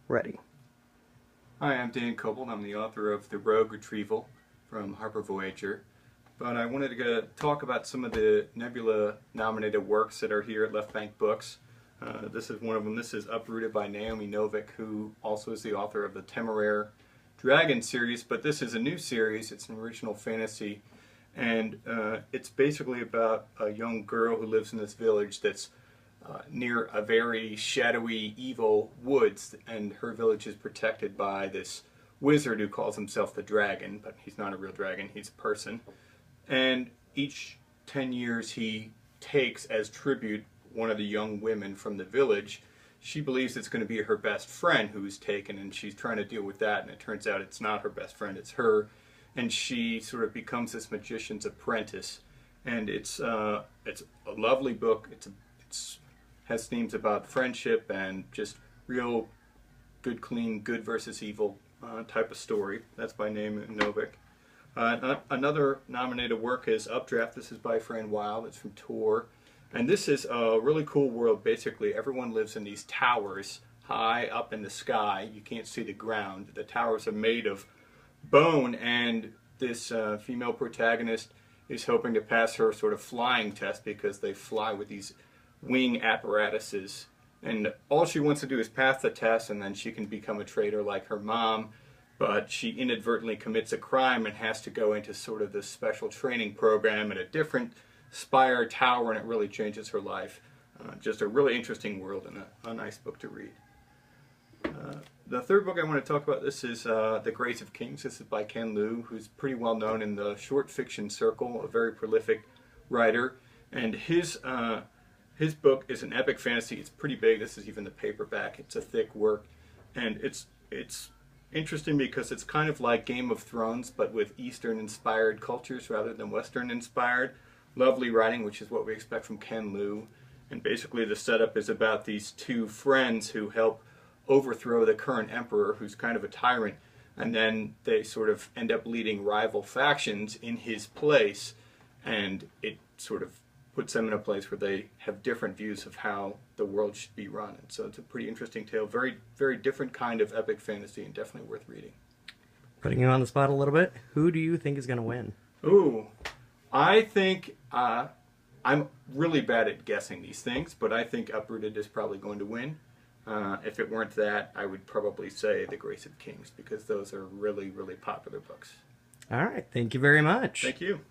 ready. Hi, I'm Dan Koboldt. I'm the author of The Rogue Retrieval from Harper Voyager. But I wanted to talk about some of the Nebula-nominated works that are here at Left Bank Books. This is one of them. This is Uprooted by Naomi Novik, who also is the author of the Temeraire Dragon series. But this is a new series. It's an original fantasy. And it's basically about a young girl who lives in this village that's near a very shadowy, evil woods, and her village is protected by this wizard who calls himself the dragon, but he's not a real dragon, he's a person. And each 10 years he takes as tribute one of the young women from the village. She believes it's going to be her best friend who's taken, and she's trying to deal with that, and it turns out it's not her best friend, it's her. And she sort of becomes this magician's apprentice. And it's a lovely book. It's has themes about friendship and just real good, clean, good versus evil type of story. That's by Naomi Novik. Another nominated work is Updraft. This is by Fran Wilde. It's from Tor. And this is a really cool world. Basically, everyone lives in these towers high up in the sky. You can't see the ground. The towers are made of bone, and this female protagonist is hoping to pass her sort of flying test because they fly with these wing apparatuses, and all she wants to do is pass the test, and then she can become a traitor like her mom. But she inadvertently commits a crime and has to go into sort of this special training program at a different spire tower, and it really changes her life. Just a really interesting world and a nice book to read. The third book I want to talk about, this is The Grace of Kings. This is by Ken Liu, who's pretty well known in the short fiction circle, a very prolific writer. And his book is an epic fantasy. It's pretty big. This is even the paperback. It's a thick work. And it's interesting because it's kind of like Game of Thrones, but with Eastern-inspired cultures rather than Western-inspired. Lovely writing, which is what we expect from Ken Liu. And basically the setup is about these two friends who help overthrow the current emperor, who's kind of a tyrant. And then they sort of end up leading rival factions in his place. And it sort of puts them in a place where they have different views of how the world should be run. And so it's a pretty interesting tale. Very, very different kind of epic fantasy, and definitely worth reading. Putting you on the spot a little bit, who do you think is going to win? Ooh, I think I'm really bad at guessing these things, but I think Uprooted is probably going to win. If it weren't that, I would probably say The Grace of Kings, because those are really, really popular books. All right, thank you very much. Thank you.